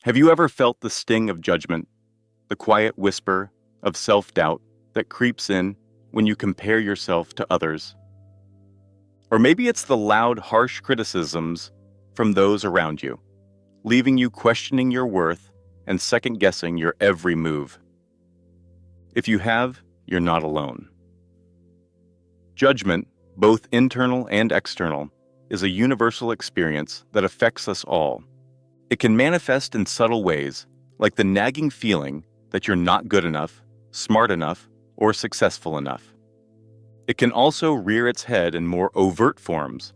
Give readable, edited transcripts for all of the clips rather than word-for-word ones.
Have you ever felt the sting of judgment, the quiet whisper of self-doubt that creeps in when you compare yourself to others? Or maybe it's the loud, harsh criticisms from those around you, leaving you questioning your worth and second-guessing your every move. If you have, you're not alone. Judgment, both internal and external, is a universal experience that affects us all. It can manifest in subtle ways, like the nagging feeling that you're not good enough, smart enough, or successful enough. It can also rear its head in more overt forms,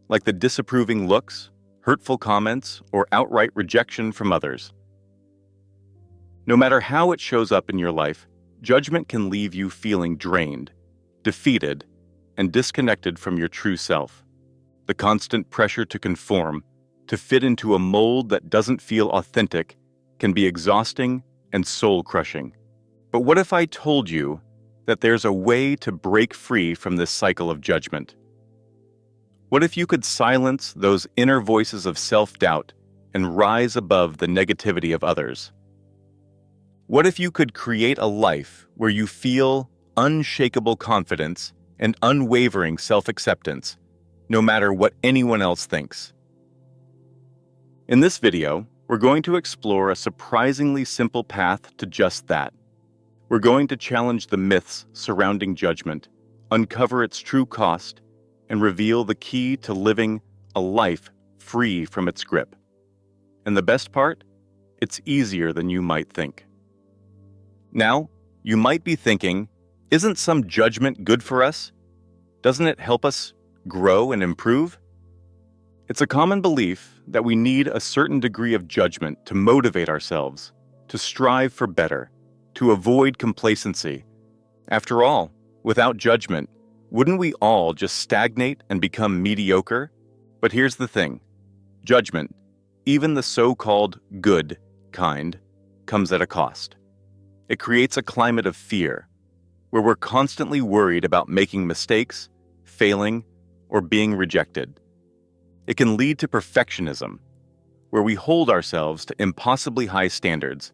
like the disapproving looks, hurtful comments, or outright rejection from others. No matter how it shows up in your life, judgment can leave you feeling drained, defeated, and disconnected from your true self. The constant pressure to conform, to fit into a mold that doesn't feel authentic, can be exhausting and soul-crushing. But what if I told you that there's a way to break free from this cycle of judgment? What if you could silence those inner voices of self-doubt and rise above the negativity of others? What if you could create a life where you feel unshakable confidence and unwavering self-acceptance, no matter what anyone else thinks? In this video, we're going to explore a surprisingly simple path to just that. We're going to challenge the myths surrounding judgment, uncover its true cost, and reveal the key to living a life free from its grip. And the best part? It's easier than you might think. Now, you might be thinking, isn't some judgment good for us? Doesn't it help us grow and improve? It's a common belief that we need a certain degree of judgment to motivate ourselves, to strive for better, to avoid complacency. After all, without judgment, wouldn't we all just stagnate and become mediocre? But here's the thing. Judgment, even the so-called good kind, comes at a cost. It creates a climate of fear, where we're constantly worried about making mistakes, failing, or being rejected. It can lead to perfectionism, where we hold ourselves to impossibly high standards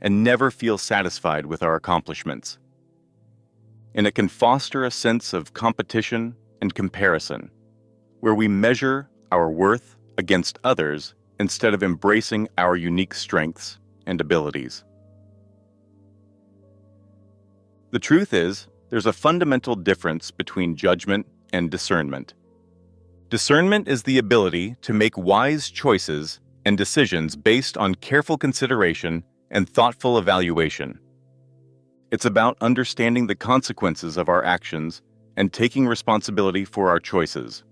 and never feel satisfied with our accomplishments. And it can foster a sense of competition and comparison, where we measure our worth against others instead of embracing our unique strengths and abilities. The truth is, there's a fundamental difference between judgment and discernment. Discernment is the ability to make wise choices and decisions based on careful consideration and thoughtful evaluation. It's about understanding the consequences of our actions and taking responsibility for our choices.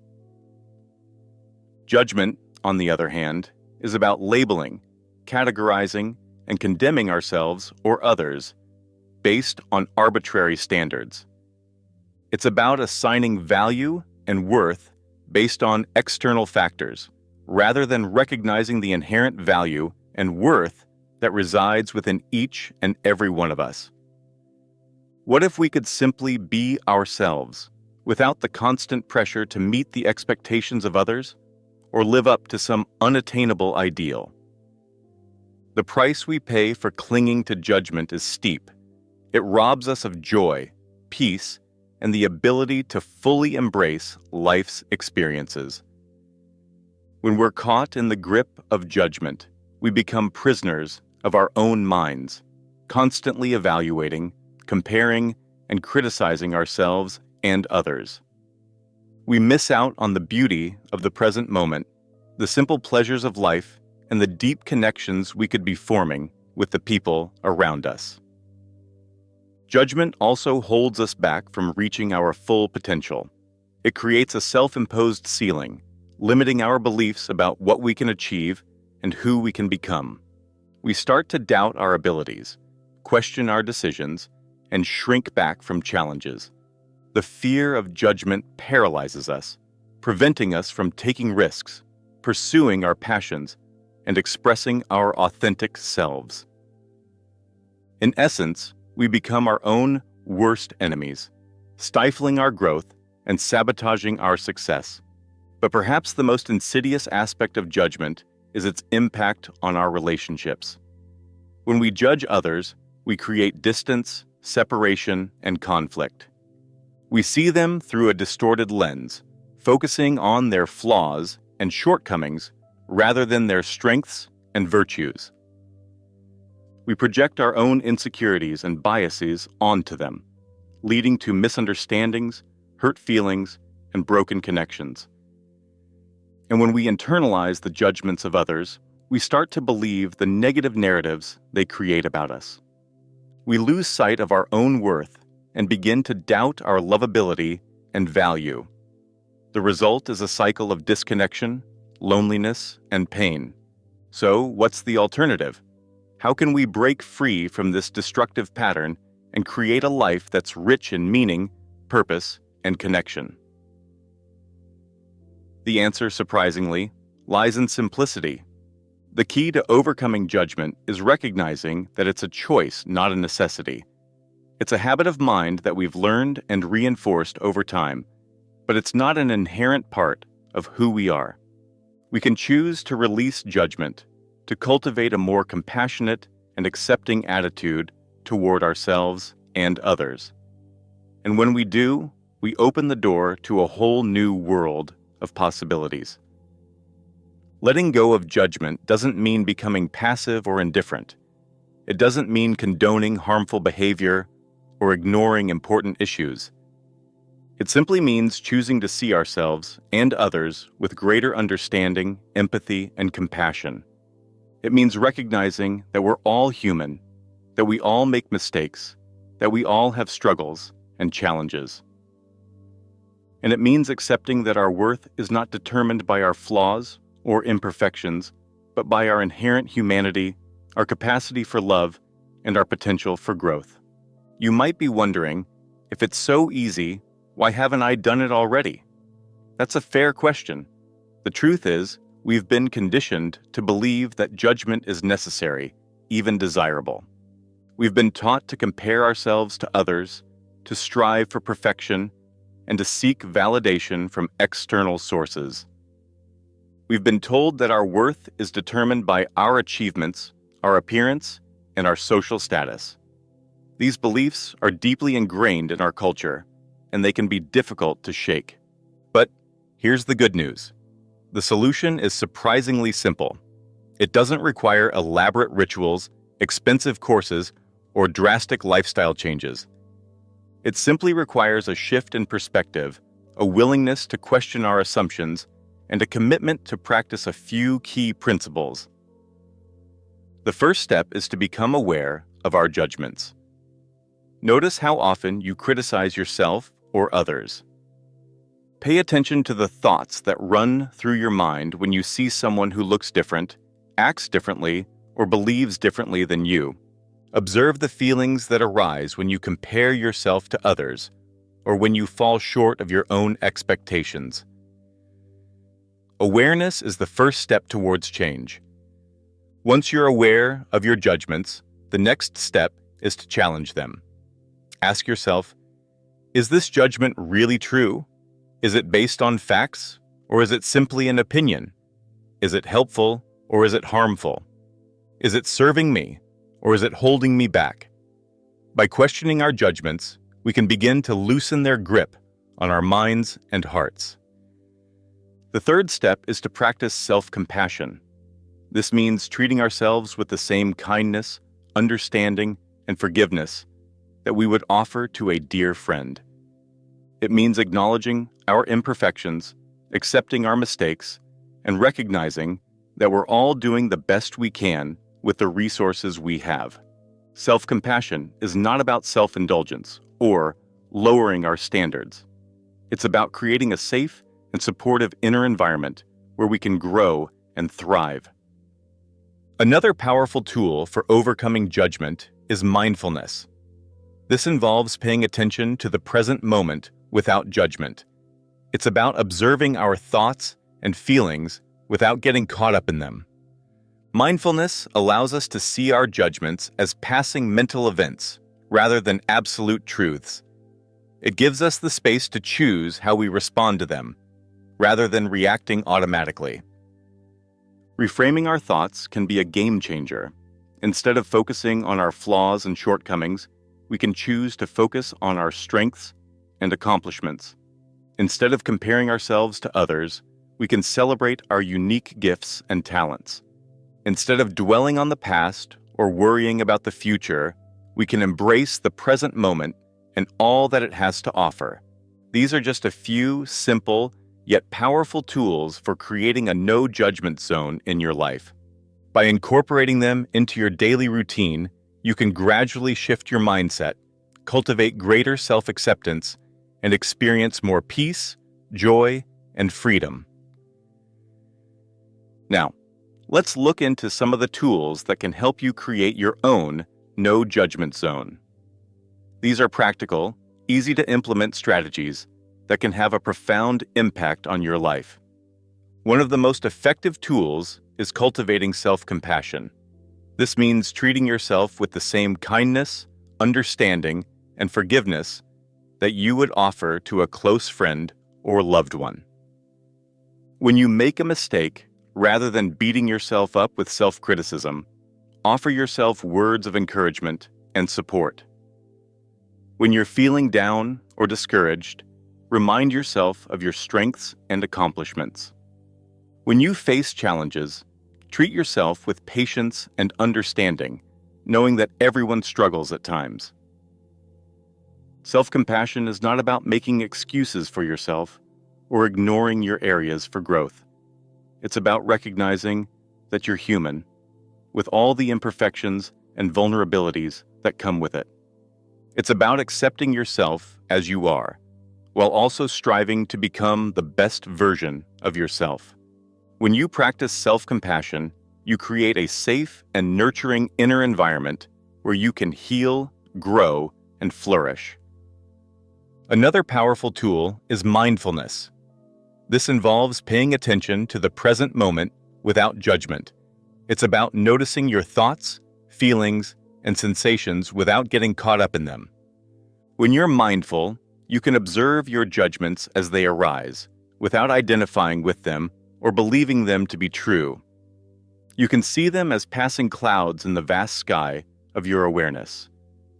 Judgment, on the other hand, is about labeling, categorizing, and condemning ourselves or others based on arbitrary standards. It's about assigning value and worth based on external factors, rather than recognizing the inherent value and worth that resides within each and every one of us. What if we could simply be ourselves, without the constant pressure to meet the expectations of others, or live up to some unattainable ideal? The price we pay for clinging to judgment is steep. It robs us of joy, peace, and the ability to fully embrace life's experiences. When we're caught in the grip of judgment, we become prisoners of our own minds, constantly evaluating, comparing, and criticizing ourselves and others. We miss out on the beauty of the present moment, the simple pleasures of life, and the deep connections we could be forming with the people around us. Judgment also holds us back from reaching our full potential. It creates a self-imposed ceiling, limiting our beliefs about what we can achieve and who we can become. We start to doubt our abilities, question our decisions, and shrink back from challenges. The fear of judgment paralyzes us, preventing us from taking risks, pursuing our passions, and expressing our authentic selves. In essence, we become our own worst enemies, stifling our growth and sabotaging our success. But perhaps the most insidious aspect of judgment is its impact on our relationships. When we judge others, we create distance, separation, and conflict. We see them through a distorted lens, focusing on their flaws and shortcomings rather than their strengths and virtues. We project our own insecurities and biases onto them, leading to misunderstandings, hurt feelings, and broken connections. And when we internalize the judgments of others, we start to believe the negative narratives they create about us. We lose sight of our own worth and begin to doubt our lovability and value. The result is a cycle of disconnection, loneliness, and pain. So, what's the alternative? How can we break free from this destructive pattern and create a life that's rich in meaning, purpose, and connection? The answer, surprisingly, lies in simplicity. The key to overcoming judgment is recognizing that it's a choice, not a necessity. It's a habit of mind that we've learned and reinforced over time, but it's not an inherent part of who we are. We can choose to release judgment, to cultivate a more compassionate and accepting attitude toward ourselves and others. And when we do, we open the door to a whole new world of possibilities. Letting go of judgment doesn't mean becoming passive or indifferent. It doesn't mean condoning harmful behavior or ignoring important issues. It simply means choosing to see ourselves and others with greater understanding, empathy, and compassion. It means recognizing that we're all human, that we all make mistakes, that we all have struggles and challenges. And it means accepting that our worth is not determined by our flaws or imperfections, but by our inherent humanity, our capacity for love, and our potential for growth. You might be wondering, if it's so easy, why haven't I done it already? That's a fair question. The truth is, we've been conditioned to believe that judgment is necessary, even desirable. We've been taught to compare ourselves to others, to strive for perfection, and to seek validation from external sources. We've been told that our worth is determined by our achievements, our appearance, and our social status. These beliefs are deeply ingrained in our culture, and they can be difficult to shake. But here's the good news. The solution is surprisingly simple. It doesn't require elaborate rituals, expensive courses, or drastic lifestyle changes. It simply requires a shift in perspective, a willingness to question our assumptions, and a commitment to practice a few key principles. The first step is to become aware of our judgments. Notice how often you criticize yourself or others. Pay attention to the thoughts that run through your mind when you see someone who looks different, acts differently, or believes differently than you. Observe the feelings that arise when you compare yourself to others, or when you fall short of your own expectations. Awareness is the first step towards change. Once you're aware of your judgments, the next step is to challenge them. Ask yourself, is this judgment really true? Is it based on facts, or is it simply an opinion? Is it helpful, or is it harmful? Is it serving me, or is it holding me back? By questioning our judgments, we can begin to loosen their grip on our minds and hearts. The third step is to practice self-compassion. This means treating ourselves with the same kindness, understanding, and forgiveness that we would offer to a dear friend. It means acknowledging our imperfections, accepting our mistakes, and recognizing that we're all doing the best we can with the resources we have. Self-compassion is not about self-indulgence or lowering our standards. It's about creating a safe and supportive inner environment where we can grow and thrive. Another powerful tool for overcoming judgment is mindfulness. This involves paying attention to the present moment without judgment. It's about observing our thoughts and feelings without getting caught up in them. Mindfulness allows us to see our judgments as passing mental events rather than absolute truths. It gives us the space to choose how we respond to them, rather than reacting automatically. Reframing our thoughts can be a game changer. Instead of focusing on our flaws and shortcomings, we can choose to focus on our strengths and accomplishments. Instead of comparing ourselves to others, we can celebrate our unique gifts and talents. Instead of dwelling on the past or worrying about the future, we can embrace the present moment and all that it has to offer. These are just a few simple yet powerful tools for creating a no-judgment zone in your life. By incorporating them into your daily routine, you can gradually shift your mindset, cultivate greater self-acceptance, and experience more peace, joy, and freedom. Now, let's look into some of the tools that can help you create your own no-judgment zone. These are practical, easy-to-implement strategies that can have a profound impact on your life. One of the most effective tools is cultivating self-compassion. This means treating yourself with the same kindness, understanding, and forgiveness that you would offer to a close friend or loved one. When you make a mistake, rather than beating yourself up with self-criticism, offer yourself words of encouragement and support. When you're feeling down or discouraged, remind yourself of your strengths and accomplishments. When you face challenges, treat yourself with patience and understanding, knowing that everyone struggles at times. Self-compassion is not about making excuses for yourself or ignoring your areas for growth. It's about recognizing that you're human, with all the imperfections and vulnerabilities that come with it. It's about accepting yourself as you are, while also striving to become the best version of yourself. When you practice self-compassion, you create a safe and nurturing inner environment where you can heal, grow, and flourish. Another powerful tool is mindfulness. This involves paying attention to the present moment without judgment. It's about noticing your thoughts, feelings, and sensations without getting caught up in them. When you're mindful, you can observe your judgments as they arise, without identifying with them or believing them to be true. You can see them as passing clouds in the vast sky of your awareness,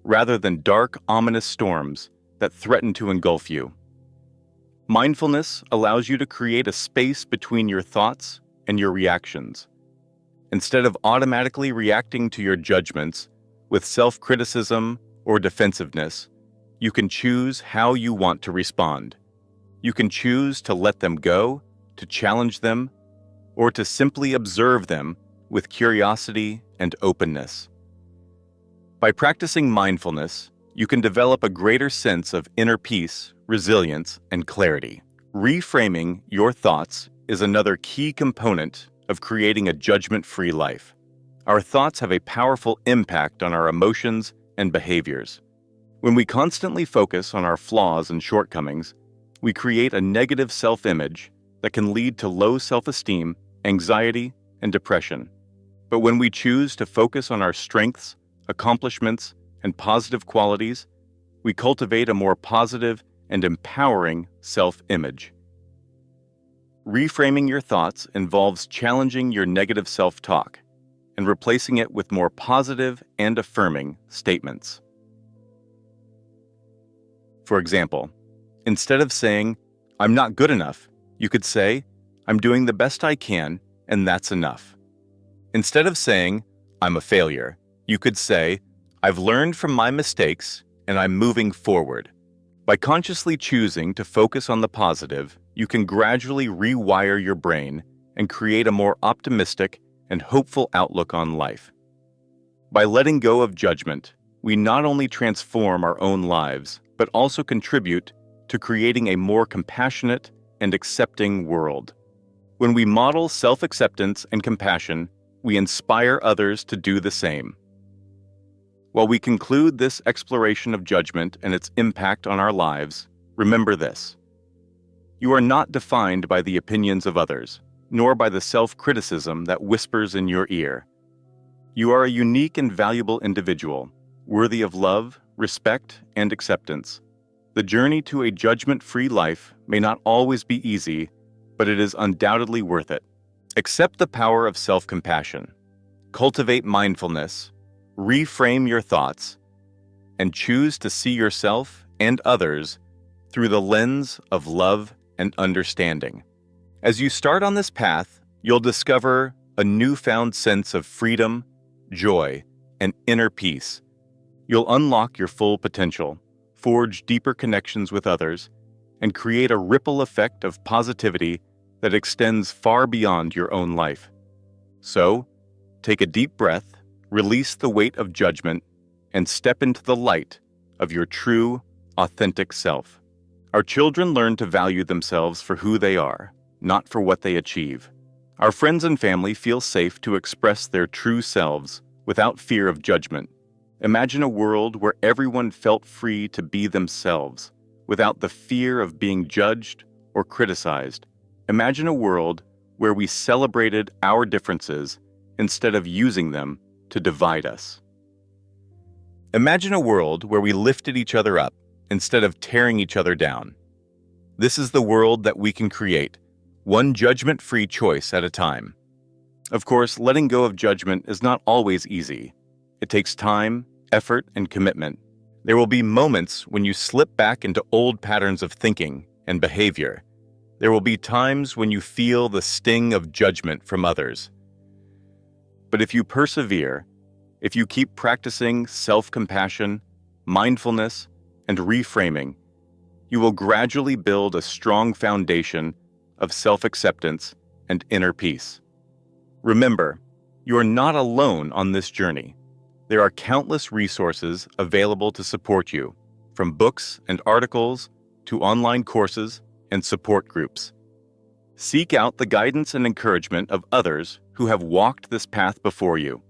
rather than dark, ominous storms that threaten to engulf you. Mindfulness allows you to create a space between your thoughts and your reactions. Instead of automatically reacting to your judgments with self-criticism or defensiveness, you can choose how you want to respond. You can choose to let them go, to challenge them, or to simply observe them with curiosity and openness. By practicing mindfulness, you can develop a greater sense of inner peace, resilience, and clarity. Reframing your thoughts is another key component of creating a judgment-free life. Our thoughts have a powerful impact on our emotions and behaviors. When we constantly focus on our flaws and shortcomings, we create a negative self-image that can lead to low self-esteem, anxiety, and depression. But when we choose to focus on our strengths, accomplishments, and positive qualities, we cultivate a more positive and empowering self-image. Reframing your thoughts involves challenging your negative self-talk and replacing it with more positive and affirming statements. For example, instead of saying, "I'm not good enough," you could say, "I'm doing the best I can, and that's enough." Instead of saying, "I'm a failure," you could say, "I've learned from my mistakes, and I'm moving forward." By consciously choosing to focus on the positive, you can gradually rewire your brain and create a more optimistic and hopeful outlook on life. By letting go of judgment, we not only transform our own lives, but also contribute to creating a more compassionate and accepting world. When we model self-acceptance and compassion, we inspire others to do the same. While we conclude this exploration of judgment and its impact on our lives, remember this: you are not defined by the opinions of others, nor by the self-criticism that whispers in your ear. You are a unique and valuable individual, worthy of love, respect, and acceptance. The journey to a judgment-free life may not always be easy, but it is undoubtedly worth it. Accept the power of self-compassion. Cultivate mindfulness, reframe your thoughts, and choose to see yourself and others through the lens of love and understanding. As you start on this path, you'll discover a newfound sense of freedom, joy, and inner peace. You'll unlock your full potential, forge deeper connections with others, and create a ripple effect of positivity that extends far beyond your own life. So, take a deep breath, release the weight of judgment, and step into the light of your true, authentic self. Our children learn to value themselves for who they are, not for what they achieve. Our friends and family feel safe to express their true selves without fear of judgment. Imagine a world where everyone felt free to be themselves, without the fear of being judged or criticized. Imagine a world where we celebrated our differences instead of using them to divide us. Imagine a world where we lifted each other up instead of tearing each other down. This is the world that we can create, one judgment-free choice at a time. Of course, letting go of judgment is not always easy. It takes time, effort, and commitment. There will be moments when you slip back into old patterns of thinking and behavior. There will be times when you feel the sting of judgment from others. But if you persevere, if you keep practicing self-compassion, mindfulness, and reframing, you will gradually build a strong foundation of self-acceptance and inner peace. Remember, you are not alone on this journey. There are countless resources available to support you, from books and articles to online courses and support groups. Seek out the guidance and encouragement of others who have walked this path before you.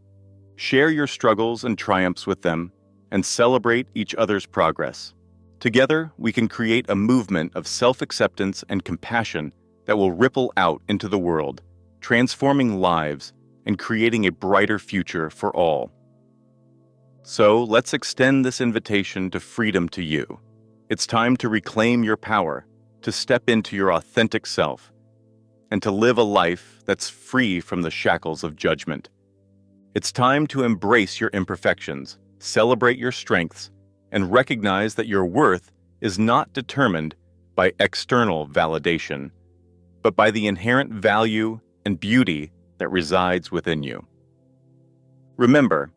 Share your struggles and triumphs with them and celebrate each other's progress. Together, we can create a movement of self-acceptance and compassion that will ripple out into the world, transforming lives and creating a brighter future for all. So, let's extend this invitation to freedom to you. It's time to reclaim your power, to step into your authentic self, and to live a life that's free from the shackles of judgment. It's time to embrace your imperfections, celebrate your strengths, and recognize that your worth is not determined by external validation, but by the inherent value and beauty that resides within you. Remember,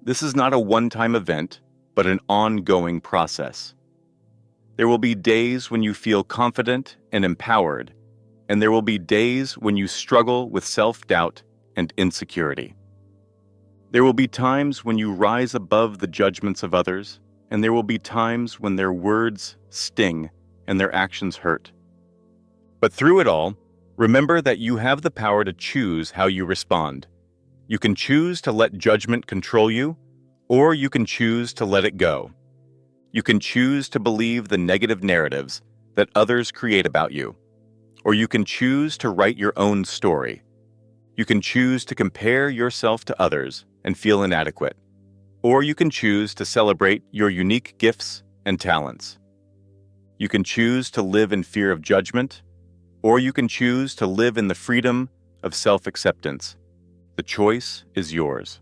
this is not a one-time event, but an ongoing process. There will be days when you feel confident and empowered, and there will be days when you struggle with self-doubt and insecurity. There will be times when you rise above the judgments of others, and there will be times when their words sting and their actions hurt. But through it all, remember that you have the power to choose how you respond. You can choose to let judgment control you, or you can choose to let it go. You can choose to believe the negative narratives that others create about you, or you can choose to write your own story. You can choose to compare yourself to others and feel inadequate, or you can choose to celebrate your unique gifts and talents. You can choose to live in fear of judgment, or you can choose to live in the freedom of self-acceptance. The choice is yours.